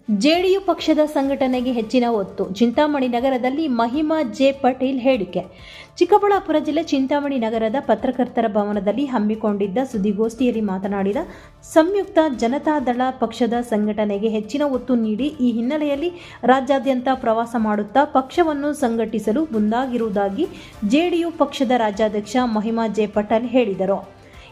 JDU ಪಕ್ಷದ ಸಂಘಟನೆಗೆ ಹೆಚ್ಚಿನ ಒತ್ತು. ಚಿಂತಾಮಣಿ ನಗರದಲ್ಲಿ ಮಹಿಮಾ ಜೆ ಪಟೇಲ್ ಹೇಳಿಕೆ. ಚಿಕ್ಕಬಳ್ಳಾಪುರ ಜಿಲ್ಲೆ ಚಿಂತಾಮಣಿ ನಗರದ ಪತ್ರಕರ್ತರ ಭವನದಲ್ಲಿ ಹಮ್ಮಿಕೊಂಡಿದ್ದ ಸುದ್ದಿಗೋಷ್ಠಿಯಲ್ಲಿ ಮಾತನಾಡಿದ ಸಂಯುಕ್ತ ಜನತಾದಳ ಪಕ್ಷದ ಸಂಘಟನೆಗೆ ಹೆಚ್ಚಿನ ಒತ್ತು ನೀಡಿ ಈ ಹಿನ್ನೆಲೆಯಲ್ಲಿ ರಾಜ್ಯಾದ್ಯಂತ ಪ್ರವಾಸ ಮಾಡುತ್ತಾ ಪಕ್ಷವನ್ನು ಸಂಘಟಿಸಲು ಮುಂದಾಗಿರುವುದಾಗಿ ಜೆಡಿಯು ಪಕ್ಷದ ರಾಜ್ಯಾಧ್ಯಕ್ಷ ಮಹಿಮಾ ಜೆ ಪಟೇಲ್ ಹೇಳಿದರು.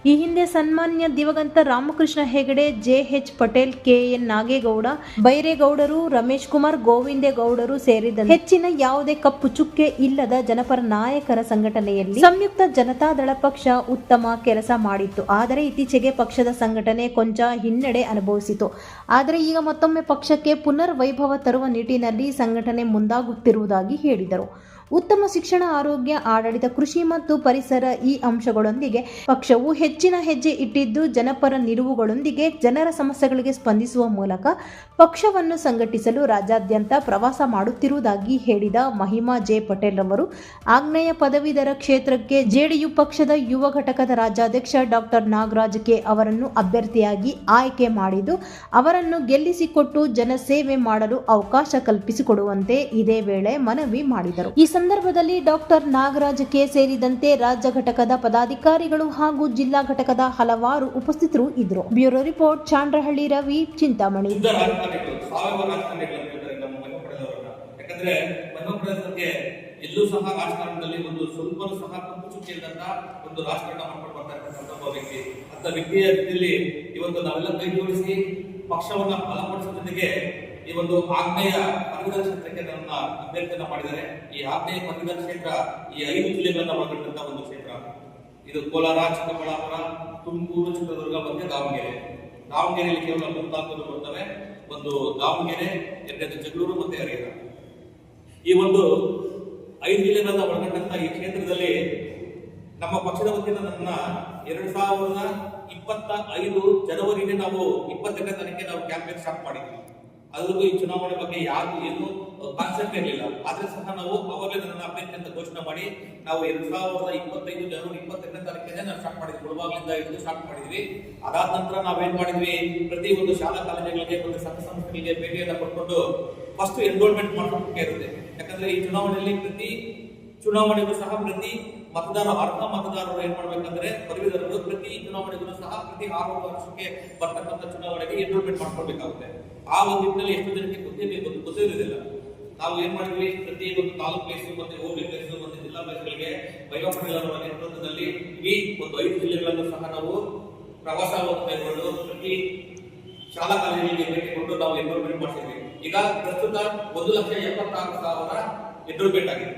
ಈ ಹಿಂದೆ ಸನ್ಮಾನ್ಯ ದಿವಂಗತ ರಾಮಕೃಷ್ಣ ಹೆಗಡೆ, ಜೆ.ಎಚ್. ಪಟೇಲ್, ಕೆ.ಎನ್. ನಾಗೇಗೌಡ, ಬೈರೇಗೌಡರು, ರಮೇಶ್ ಕುಮಾರ್, ಗೋವಿಂದೇಗೌಡರು ಸೇರಿದಂತೆ ಹೆಚ್ಚಿನ ಯಾವುದೇ ಕಪ್ಪು ಚುಕ್ಕೆ ಇಲ್ಲದ ಜನಪರ ನಾಯಕರ ಸಂಘಟನೆಯಲ್ಲಿ ಸಂಯುಕ್ತ ಜನತಾದಳ ಪಕ್ಷ ಉತ್ತಮ ಕೆಲಸ ಮಾಡಿತ್ತು. ಆದರೆ ಇತ್ತೀಚೆಗೆ ಪಕ್ಷದ ಸಂಘಟನೆ ಕೊಂಚ ಹಿನ್ನಡೆ ಅನುಭವಿಸಿತು. ಆದರೆ ಈಗ ಮತ್ತೊಮ್ಮೆ ಪಕ್ಷಕ್ಕೆ ಪುನರ್ ವೈಭವ ತರುವ ನಿಟ್ಟಿನಲ್ಲಿ ಸಂಘಟನೆ ಮುಂದಾಗುತ್ತಿರುವುದಾಗಿ ಹೇಳಿದರು. ಉತ್ತಮ ಶಿಕ್ಷಣ, ಆರೋಗ್ಯ, ಆಡಳಿತ, ಕೃಷಿ ಮತ್ತು ಪರಿಸರ ಈ ಅಂಶಗಳೊಂದಿಗೆ ಪಕ್ಷವು ಹೆಚ್ಚಿನ ಹೆಜ್ಜೆ ಇಟ್ಟಿದ್ದು, ಜನಪರ ನಿಲುವುಗಳೊಂದಿಗೆ ಜನರ ಸಮಸ್ಯೆಗಳಿಗೆ ಸ್ಪಂದಿಸುವ ಮೂಲಕ ಪಕ್ಷವನ್ನು ಸಂಘಟಿಸಲು ರಾಜ್ಯಾದ್ಯಂತ ಪ್ರವಾಸ ಮಾಡುತ್ತಿರುವುದಾಗಿ ಹೇಳಿದ ಮಹಿಮಾ ಜೆ ಪಟೇಲ್ ಅವರು, ಆಗ್ನೇಯ ಪದವೀಧರ ಕ್ಷೇತ್ರಕ್ಕೆ ಜೆಡಿಯು ಪಕ್ಷದ ಯುವ ಘಟಕದ ರಾಜ್ಯಾಧ್ಯಕ್ಷ ಡಾಕ್ಟರ್ ನಾಗರಾಜ್ ಕೆ ಅವರನ್ನು ಅಭ್ಯರ್ಥಿಯಾಗಿ ಆಯ್ಕೆ ಮಾಡಿದ್ದು, ಅವರನ್ನು ಗೆಲ್ಲಿಸಿಕೊಟ್ಟು ಜನಸೇವೆ ಮಾಡಲು ಅವಕಾಶ ಕಲ್ಪಿಸಿಕೊಡುವಂತೆ ಇದೇ ವೇಳೆ ಮನವಿ ಮಾಡಿದರು. ಈ ಸಂದರ್ಭದಲ್ಲಿ ಡಾಕ್ಟರ್ ನಾಗರಾಜ್ ಕೆ ಸೇರಿದಂತೆ ರಾಜ್ಯ ಘಟಕದ ಪದಾಧಿಕಾರಿಗಳು ಹಾಗೂ ಜಿಲ್ಲಾ ಘಟಕದ ಹಲವಾರು ಉಪಸ್ಥಿತರು ಇದ್ದರು. Bureau report, Chandrahalli Ravi, Chintamani. ಎಲ್ಲೂ ಸಹ ರಾಜಕಾರಣದಲ್ಲಿ ಒಂದು ಸ್ವಲ್ಪ ಸಹ ಕಪ್ಪು ಚುಕ್ಕೆ ಇಲ್ಲದಂತ ಒಂದು ರಾಜಕಾರಣ ಮಾಡ್ಕೊಂಡು ಬರ್ತಾ ಇರ್ತಕ್ಕಂಥ ಒಬ್ಬ ವ್ಯಕ್ತಿ. ಅಂತ ವ್ಯಕ್ತಿಯ ಜೊತೆಯಲ್ಲಿ ಇವತ್ತು ನಾವೆಲ್ಲ ಕೈ ಜೋಡಿಸಿ ಪಕ್ಷವನ್ನ ಬಲಪಡಿಸುವ ಜೊತೆಗೆ ಈ ಒಂದು ಆಗ್ನೇಯ ಪದವೀಧರ ಕ್ಷೇತ್ರಕ್ಕೆ ನನ್ನ ಅಭ್ಯರ್ಥಿಯನ್ನ ಮಾಡಿದ್ದಾರೆ. ಈ ಆಗ್ನೇಯ ಪದವೀಧರ ಕ್ಷೇತ್ರ ಈ 5 ಜಿಲ್ಲೆಗಳನ್ನ ಒಳಗೊಂಡಂತ ಒಂದು ಕ್ಷೇತ್ರ. ಇದು ಕೋಲಾರ, ಚಿಕ್ಕಬಳ್ಳಾಪುರ, ತುಮಕೂರು, ಚಿತ್ರದುರ್ಗ ಮತ್ತೆ ದಾವಣಗೆರೆ. ದಾವಣಗೆರೆಯಲ್ಲಿ ಕೇವಲ 3-4 ಬರ್ತವೆ. ಒಂದು ದಾವಣಗೆರೆ, ಎರಡನೇದು ಜಗಳೂರು ಮತ್ತೆ ಹರಿಹರ. ಈ ಒಂದು 5 ಜಿಲ್ಲೆಗಳನ್ನ ಒಳಗೊಂಡಂತ ಈ ಕ್ಷೇತ್ರದಲ್ಲಿ ನಮ್ಮ ಪಕ್ಷದ ವತಿಯಿಂದ ನನ್ನ 2025 ಜನವರಿನೇ ನಾವು 22ನೇ ತಾರೀಕಿಗೆ ನಾವು ಕ್ಯಾಂಪೇನ್ ಸ್ಟಾರ್ಟ್ ಮಾಡಿದ್ವಿ. ಅದರಲ್ಲೂ ಈ ಚುನಾವಣೆ ಬಗ್ಗೆ ಯಾರು ಏನು ಕಾನ್ಸೆಪ್ಟ್ ಇರಲಿಲ್ಲ. ಆದ್ರೆ ಸಹ ನಾವು ಅವಾಗಲೇ ನನ್ನ ಅಭ್ಯರ್ಥಿ ಅಂತ ಘೋಷಣೆ ಮಾಡಿ ನಾವು 2025 ಜನವರಿ 22ನೇ ತಾರೀಕಿಗೆ ನಾವು ಸ್ಟಾರ್ಟ್ ಮಾಡಿದ್ವಿ. ಮುಳಬಾಗಿಲಿಂದ ಹಿಡಿದು ಸ್ಟಾರ್ಟ್ ಮಾಡಿದ್ವಿ. ಅದಾದ ನಂತರ ನಾವೇನ್ ಮಾಡಿದ್ವಿ, ಪ್ರತಿ ಒಂದು ಶಾಲಾ ಕಾಲೇಜುಗಳಿಗೆ ಮತ್ತು ಸಂಘ ಸಂಸ್ಥೆಗಳಿಗೆ ಭೇಟಿಯನ್ನ ಕೊಟ್ಕೊಂಡು ಫಸ್ಟ್ ಎನ್ರೋಲ್ಮೆಂಟ್ ಮಾಡೋಕೆ ಇರುತ್ತೆ. ಯಾಕಂದ್ರೆ ಈ ಚುನಾವಣೆಯಲ್ಲಿ ಪ್ರತಿ ಚುನಾವಣೆಗೂ ಸಹ ಪ್ರತಿ ಅರ್ಹ ಮತದಾರರು ಏನ್ ಮಾಡ್ಬೇಕಂದ್ರೆ ಪದವೀಧರರು ಪ್ರತಿ ಚುನಾವಣೆಗೂ ಸಹ ಪ್ರತಿ 6 ವರ್ಷಕ್ಕೆ ಬರ್ತಕ್ಕಂಥ ಚುನಾವಣೆಗೆ ಎನ್ರೋಲ್ಮೆಂಟ್ ಮಾಡ್ಕೊಳ್ಬೇಕಾಗುತ್ತೆ. ಆ ಒಂದು ನಿಟ್ಟಿನಲ್ಲಿ ಎಷ್ಟು ಜನಕ್ಕೆ ಗೊತ್ತಿರೋದಿಲ್ಲ. ನಾವು ಏನ್ ಮಾಡಿದ್ವಿ, ಪ್ರತಿ ಒಂದು ತಾಲೂಕು ಪ್ಲೇಸ್ ಮತ್ತೆ ಹೋಬಳಿ ಪ್ಲೇಸ್ ಮತ್ತೆ ಜಿಲ್ಲಾ ಪ್ಲೇಸ್ಗಳಿಗೆ ಬೈವಾಪಟೇಲರ ನೇತೃತ್ವದಲ್ಲಿ ಈ ಒಂದು 5 ಜಿಲ್ಲೆಗಳನ್ನು ಸಹ ನಾವು ಪ್ರವಾಸವನ್ನು ಕೈಗೊಂಡು ಪ್ರತಿ ಶಾಲಾ ಕಾಲೇಜಿಗೆ ಭೇಟಿ ಕೊಟ್ಟು ನಾವು ಎನ್ರೋಲ್ಮೆಂಟ್ ಮಾಡಿಸಿದ್ವಿ. ಈಗ ಪ್ರಸ್ತುತ 1,76,000 ಎನ್ರೋಲ್ಮೆಂಟ್ ಆಗಿದೆ.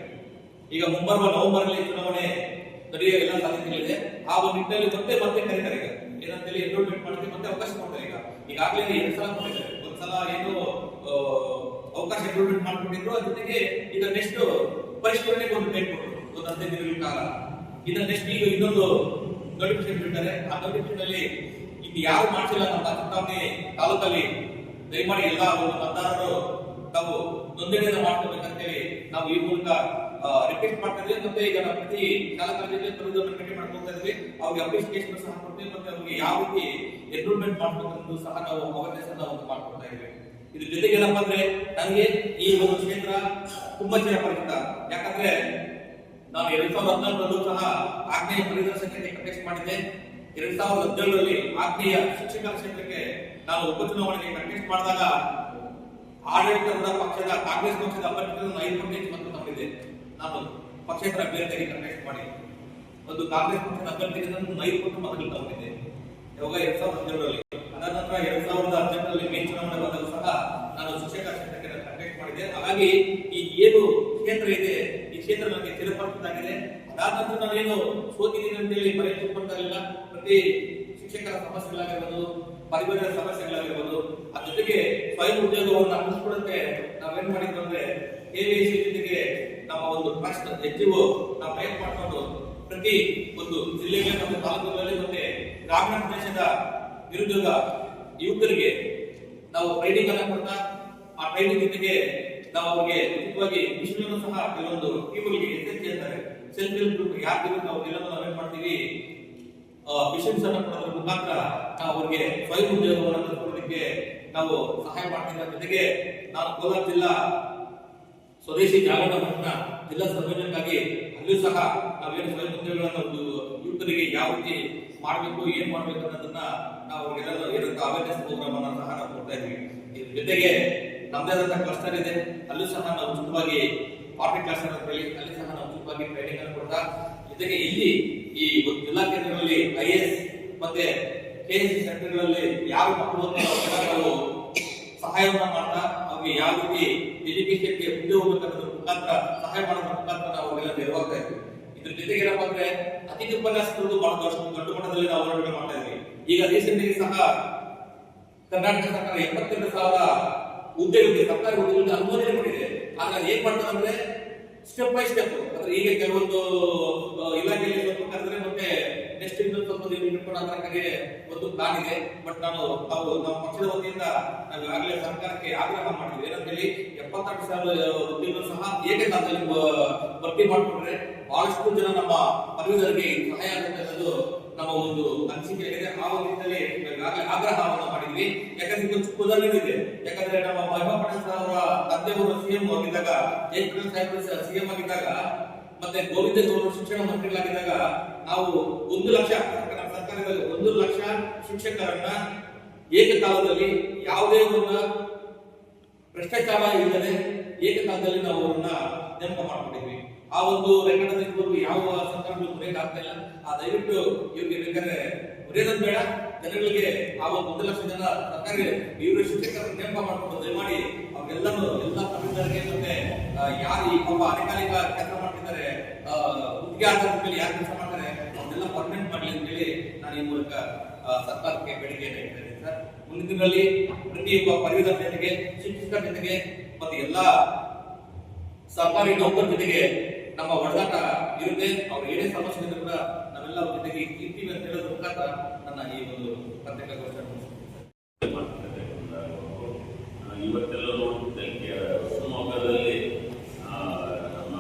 ಈಗ ಮುಂಬರುವ ನವೆಂಬರ್ ಅಲ್ಲಿ ಚುನಾವಣೆ ನಡೆಯುವ ಎಲ್ಲ ಸಾಧ್ಯತೆಗಳಿದೆ. ಆ ಒಂದು ನಿಟ್ಟಿನಲ್ಲಿ ಮತ್ತೆ ಕರೀತಾರೆ. ಈಗ ಏನಂತೇಳಿ ಎನ್ರೋಲ್ಮೆಂಟ್ ಮಾಡೋಕೆ ಮತ್ತೆ ಅವಕಾಶ ಕೊಡ್ತಾರೆ. ಈಗಾಗಲೇ 2 ಸಲ ಕೊಟ್ಟಿದ್ದಾರೆ. ಒಂದ್ಸಲ ಏನು ಅವಕಾಶ ಎನ್ರೋಲ್ಮೆಂಟ್ ಮಾಡ್ಕೊಂಡಿದ್ರು, ಅದ್ರ ಜೊತೆಗೆ ಈಗ ನೆಕ್ಸ್ಟ್ ಪರಿಷ್ಕರಣೆಗೆ ಒಂದು ಡೇಟ್ ಕೊಟ್ಟರು, ಒಂದು 15 ದಿನಗಳ ಕಾಲ. ಇದನ್ನ ನೆಕ್ಸ್ಟ್ ಈಗ ಇನ್ನೊಂದು ನೋಟಿಫಿಕೇಶನ್ ಬಿಡ್ತಾರೆ. ಆ ನೋಟಿಫಿಕೇಶನ್ ಅಲ್ಲಿ ಇದು ಯಾರು ಮಾಡಿಸಿಲ್ಲ ನಮ್ಮ ಚಿಂತಾಮಣಿ ತಾಲೂಕಲ್ಲಿ ದಯಮಾಡಿ ಎಲ್ಲ ಒಂದು ಮತದಾರರು ತಾವು ನೋಂದಣಿಯನ್ನು ಮಾಡ್ಕೋಬೇಕಂತೇಳಿ ನಾವು ಈ ಮೂಲಕ ರಿಕ್ವೆಸ್ಟ್ ಮಾಡ್ತಾ ಇದ್ವಿ. ಮತ್ತೆ ಈಗ ನಾವು ಪ್ರತಿ ಶಾಲಾ ಕಾಲೇಜಲ್ಲಿ ಭೇಟಿ ಮಾಡ್ಕೊಳ್ತಾ ಇದ್ವಿ. ಅವ್ರಿಗೆ ಅಪ್ಲಿಕೇಶನ್ ಸಹ ಕೊಡ್ತೀವಿ. ಮತ್ತೆ ಅವ್ರಿಗೆ ಯಾವ ರೀತಿ ಎನ್ರೋಲ್ಮೆಂಟ್ ಮಾಡ್ಬೇಕಂತ ಸಹ ನಾವು ಅವೇರ್ನೆಸ್ ಅನ್ನ ಮಾಡ್ಕೊಳ್ತಾ ಇದ್ವಿ. ಇದ್ರ ಜೊತೆಗೆ ಏನಪ್ಪಾ ಅಂದ್ರೆ ನನಗೆ ಈ ಒಂದು ಕ್ಷೇತ್ರ ತುಂಬಾ ಪರಿಚಿತ. ಯಾಕಂದ್ರೆ ನಾನು 2014 ಸಹ ಆಗ್ನೇಯ ಪದವೀಧರ ಕ್ಷೇತ್ರಕ್ಕೆ ಕಂಟೆಸ್ಟ್ ಮಾಡಿದ್ದೆ. 2017ರಲ್ಲಿ ಆಗ್ನೇಯ ಶಿಕ್ಷಕರ ಕ್ಷೇತ್ರಕ್ಕೆ ನಾನು ಉಪಚುನಾವಣೆಗೆ ಕಂಟೆಸ್ಟ್ ಮಾಡಿದಾಗ ಆಡಳಿತದ ಪಕ್ಷದ ಕಾಂಗ್ರೆಸ್ ಪಕ್ಷದ ಅಭ್ಯರ್ಥಿಗಳನ್ನು 5% ಮತ ತಗೊಂಡಿದ್ದೆ. ನಾನು ಪಕ್ಷೇತರ ಅಭ್ಯರ್ಥಿಗೆ ಕಂಟೆಸ್ಟ್ ಮಾಡಿ ಒಂದು ಕಾಂಗ್ರೆಸ್ ಪಕ್ಷದ ಅಭ್ಯರ್ಥಿಗೆ 5% ಮತಗಳು ತಗೊಂಡಿದ್ದೆ. ಇವಾಗ 2017ರಲ್ಲಿ. ಅದಾದ ನಂತರ 2018ರಲ್ಲಿ ಮೇನ್ ಚುನಾವಣೆ ಬಂದಾಗ ಸಹ ನಾನು ಶಿಕ್ಷಕರ ಕ್ಷೇತ್ರಕ್ಕೆ ಕಂಟೆಸ್ಟ್ ಮಾಡಿದ್ದೆ. ಹಾಗಾಗಿ ಈ ಏನು ಕ್ಷೇತ್ರ ಇದೆ, ಈ ಕ್ಷೇತ್ರ ನನಗೆ ಚಿರಪರಿಚಿತಾಗಿದೆ. ಅದಾದ ನಂತರ ನಾನೇನು ಸೋತಿದ್ದೀನಿ ಅಂತೇಳಿ ಬರೆಯಲ್ಪಡ್ತಾ ಇಲ್ಲ. ಪ್ರತಿ ಶಿಕ್ಷಕರ ಸಮಸ್ಯೆಗಳಾಗಿರ್ಬೋದು, ಪರಿವಾರದ ಸಮಸ್ಯೆಗಳಾಗಿರ್ಬೋದು, ಅದ್ರ ಜೊತೆಗೆ ಸ್ವಯಂ ಉದ್ಯೋಗವನ್ನು ಅನಿಸ್ಕೊಡಂತೆ ನಾವೇನ್ ಮಾಡಿದ್ವಿ ಅಂದ್ರೆ KVC ಜೊತೆಗೆ ನಮ್ಮ ಒಂದು ಟ್ರಸ್ಟ್ NGO ನಾವು ಪ್ರಯತ್ನ ಮಾಡಿಕೊಂಡು ಪ್ರತಿ ಒಂದು ಜಿಲ್ಲೆಗೆ ಮತ್ತು ತಾಲೂಕುಗಳಲ್ಲಿ ಮತ್ತೆ ಗ್ರಾಮೀಣ ಪ್ರದೇಶದ ನಿರುದ್ಯೋಗ ಯುವಕರಿಗೆ ನಾವು ಟ್ರೈನಿಂಗ್ ಅನ್ನ ಕೊಡ್ತಾ, ಆ ಟ್ರೈನಿಂಗ್ ಜೊತೆಗೆ ನಾವು ಅವರಿಗೆ ಉಚಿತವಾಗಿ ಮಿಷನ್ ಸಹ ಕೆಲವೊಂದು ಟೀಮ್ಗಳಿಗೆ SHG ಅಂತಾರೆ, ಸೆಲ್ಫ್ ಹೆಲ್ಪ್ ಗ್ರೂಪ್ ಯಾರು ನಾವು ಎಲ್ಲರೂ ನಾವೇನ್ ಮಾಡ್ತೀವಿ, ಮಿಷನ್ಸ್ ಅನ್ನ ಕೊಡೋದ್ರ ಮುಖಾಂತರ ನಾವು ಅವರಿಗೆ ಸ್ವಯಂ ಉದ್ಯೋಗವನ್ನು ಕೊಡೋದಕ್ಕೆ ನಾವು ಸಹಾಯ ಮಾಡ್ತಿದ್ದ ಜೊತೆಗೆ ನಾನು ಕೋಲಾರ ಜಿಲ್ಲಾ ಸ್ವದೇಶಿ ಜಾಗರಣ ಮಂಡಳಿನ ಜಿಲ್ಲಾ ಸಂಯೋಜನೆಗಾಗಿ ಅಲ್ಲಿಯೂ ಸಹ ನಾವೇನು ಸ್ವಯಂ ಉದ್ಯೋಗಗಳನ್ನು ಯುವಕರಿಗೆ ಯಾವ ರೀತಿ ಮಾಡಬೇಕು ಏನ್ ಮಾಡ್ಬೇಕು ಅನ್ನೋದನ್ನ ನಾವು ಅವರಿಗೆಲ್ಲ ಏನಂತ ಅವೇರ್ನೆಸ್ ಪ್ರೋಗ್ರಾಮ್ ಅನ್ನ ಸಹ ನಾವು ಕೊಡ್ತಾ ಇದ್ವಿ. ಇದ್ರ ಜೊತೆಗೆ ನಮ್ಮದೇ ಆದಂತಹ ಕ್ಲಸ್ಟರ್ ಇದೆ, ಅಲ್ಲೂ ಸಹ ನಾವು ಉಚಿತವಾಗಿ ಪಾರ್ಟಿ ಕ್ಲಾಸ್ ಅಂತ ಹೇಳಿ ಅಲ್ಲಿ ಸಹ ನಾವು ಉಚಿತವಾಗಿ ಟ್ರೈನಿಂಗ್ ಅನ್ನು ಕೊಡ್ತಾ, ಜೊತೆಗೆ ಇಲ್ಲಿ ಈ ಜಿಲ್ಲಾ ಕೇಂದ್ರಗಳಲ್ಲಿ IAS ಮತ್ತೆ KSC ಸೆಂಟರ್ಗಳಲ್ಲಿ ಯಾವ ಮಕ್ಕಳು ನಾವು ಸಹಾಯವನ್ನ ಮಾಡ್ತಾ ಅವ್ರಿಗೆ ಯಾವ ರೀತಿ ಎಜುಕೇಶನ್ಗೆ ಮುಂದೆ ಹೋಗ್ಬೇಕನ್ನೋದ್ರ ಮುಖಾಂತರ ಸಹಾಯ ಮಾಡೋದ್ರ ಮುಖಾಂತರ ನಾವು ಅವರೆಲ್ಲ ನೆರವಾಗ್ತಾ ಇದ್ವಿ. ಇದ್ರ ಜೊತೆಗೆ ಏನಪ್ಪಾ ಅಂದ್ರೆ ಅತಿಥಿ ಉಪನ್ಯಾಸಕರು ಬಹಳ ದೊಡ್ಡ ಮಟ್ಟದಲ್ಲಿ ನಾವು ಹೋರಾಟ ಮಾಡ್ತಾ ಇದ್ವಿ. ಈಗ ರೀಸೆಂಟ್ ಸಹ ಕರ್ನಾಟಕ ಸರ್ಕಾರ 72,000 ಹುದ್ದೆಗಳಿಗೆ ಸರ್ಕಾರಿ ಹುದ್ದೆಗಳಿಗೆ ಅನುಮೋದನೆ ಮಾಡಿದೆ. ಹಾಗಾಗಿ ಏನ್ ಮಾಡ್ತಾರೆ ಅಂದ್ರೆ ಸ್ಟೆಪ್ ಬೈ ಸ್ಟೆಪ್, ಅಂದ್ರೆ ಈಗ ಕೆಲವೊಂದು ಇಲಾಖೆಯಲ್ಲಿ ಸ್ವಲ್ಪ ಕರೆದ್ರೆ ಮತ್ತೆ ನೆಕ್ಸ್ಟ್ ಇನ್ನೊಂದು ಸ್ವಲ್ಪ ಇಟ್ಕೊಂಡು ಅದರ ಕಡೆ ಒಂದು ಪ್ಲಾನ್ ಇದೆ. ಬಟ್ ನಮ್ಮ ಪಕ್ಷದ ವತಿಯಿಂದ ನಾವು ಈಗಾಗಲೇ ಸರ್ಕಾರಕ್ಕೆ ಆಗ್ರಹ ಮಾಡಿದ್ವಿ ಏನಂತ ಹೇಳಿ 72,000 ಹುದ್ದೆಗಳು ಸಹ ಏಕಕಾಲದಲ್ಲಿ ಭರ್ತಿ ಮಾಡಿಕೊಂಡ್ರೆ ಬಹಳಷ್ಟು ಜನ ನಮ್ಮ ಪದವೀಧರರಿಗೆ ಸಹಾಯ ಆಗುತ್ತೆ ಅನ್ನೋದು ನಮ್ಮ ಒಂದು ಅನಿಸಿಕೆ ಇದೆ. ಆ ಒಂದು ನಿಟ್ಟಿನಲ್ಲಿ ಈಗಾಗಲೇ ಆಗ್ರಹವನ್ನು ಮಾಡಿದ್ವಿ. ಯಾಕಂದ್ರೆ ಇದು ಉದಾಹರಣೆ ಇದೆ. ಯಾಕಂದ್ರೆ ನಮ್ಮ ಮಹಿಮಾ ಪಟೇಲ್ ಅವರ ತಂದೆಯವರು CM ಆಗಿದ್ದಾಗ, CM ಆಗಿದ್ದಾಗ ಮತ್ತೆ ಗೋವಿಂದ ಗೌಡರು ಶಿಕ್ಷಣ ಮಂತ್ರಿಗಳಾಗಿದ್ದಾಗ ನಾವು 1 ಲಕ್ಷ ಸರ್ಕಾರದಲ್ಲಿ 1 ಲಕ್ಷ ಶಿಕ್ಷಕರನ್ನ ಏಕಕಾಲದಲ್ಲಿ ಯಾವುದೇ ಒಂದು ಭ್ರಷ್ಟಾಚಾರ ಇಲ್ಲದೆ ಏಕಕಾಲದಲ್ಲಿ ನಾವು ಅವರನ್ನ ನೇಮಕ ಮಾಡಿಕೊಂಡಿದ್ವಿ. ಆ ಒಂದು ರೆಕಾರ್ಡ್ ಯಾವ ಸರ್ಕಾರಗಳು ಮುರಿಯಕ್ಕೆ ಆಗ್ತಾ ಇಲ್ಲ. ಆ ದಯವಿಟ್ಟು ಇವ್ರಿಗೆ ಬೇಕಾದ್ರೆ ಮುರಿಯೋದ್ ಬೇಡ, ಜನಗಳಿಗೆ ಆ ಒಂದು 1 ಲಕ್ಷ ಜನ ಸರ್ಕಾರಿ ಇವರು ಶಿಕ್ಷಕರನ್ನು ನೇಮಕ ಮಾಡಿಕೊಂಡು ದಯಮಾಡಿ ಅವ್ರಿಗೆಲ್ಲರೂ ಎಲ್ಲ ಪದವೀಧರರಿಗೆ ಮತ್ತೆ ಯಾರು ಈ ಪಾಪ ಅಧಿಕಾರಿಕ ಕೆಲಸ ಮಾಡ್ತಿದ್ದಾರೆ, ಗುತ್ತಿಗೆ ಆಧಾರದ ಮೇಲೆ ಯಾರು ಕೆಲಸ ಮಾಡ್ತಾರೆ ಅವನ್ನೆಲ್ಲ ಪರ್ಮನೆಂಟ್ ಮಾಡಲಿ ಅಂತ ಹೇಳಿ ನಾನು ಈ ಮೂಲಕ ಸರ್ಕಾರಕ್ಕೆ ಬೇಡಿಕೆಯನ್ನು ಇಡ್ತೇನೆ ಸರ್. ಮುಂದಿನ ದಿನಗಳಲ್ಲಿ ಪ್ರತಿಯೊಬ್ಬ ಪದವೀಧರ ಜೊತೆಗೆ ಶಿಕ್ಷಕರ ಜೊತೆಗೆ ಮತ್ತೆ ಎಲ್ಲಾ ಸರ್ಕಾರಿ ನೌಕರ ಜೊತೆಗೆ ನಮ್ಮ ಒಡನಾಟ ಇರುತ್ತೆ. ಅವ್ರು ಏನೇ ಸಮಸ್ಯೆ ಇದ್ರೂ ಕೂಡ ನಾವೆಲ್ಲ ಅವ್ರ ಜೊತೆಗೆ ಇರ್ತೀವಿ ಅಂತ ಹೇಳೋದ್ರ ಮುಖಾಂತರ ನನ್ನ ಈ ಒಂದು ಪತ್ರಿಕಾಗೋಷ್ಠಿಯನ್ನು ಇವತ್ತೆಲ್ಲ ನೋಡುತ್ತೆ ಶಿವಮೊಗ್ಗದಲ್ಲಿ ನಮ್ಮ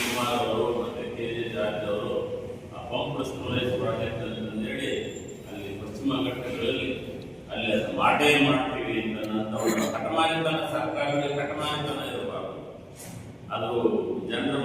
ಕುಮಾರ್ ಅವರು ಮತ್ತೆ KJ ಜಾರ್ಜ್ ಅವರು ಪಂಪ್ ಸ್ಟೋರೇಜ್ ಪ್ರಾಜೆಕ್ಟ್ ಅಂತ ಹೇಳಿ ಅಲ್ಲಿ ಪಶ್ಚಿಮ ಘಟ್ಟಗಳಲ್ಲಿ ಅಲ್ಲಿ ಅದು ಮಾಡೇ ಮಾಡ್ತೀವಿ ಅಂತ ಕಟಮಾನಿತನ ಸರ್ಕಾರದಲ್ಲಿ ಕಟಮಾನಿತನ ಇರಬಾರ್ದು. ಅದು ಜನರು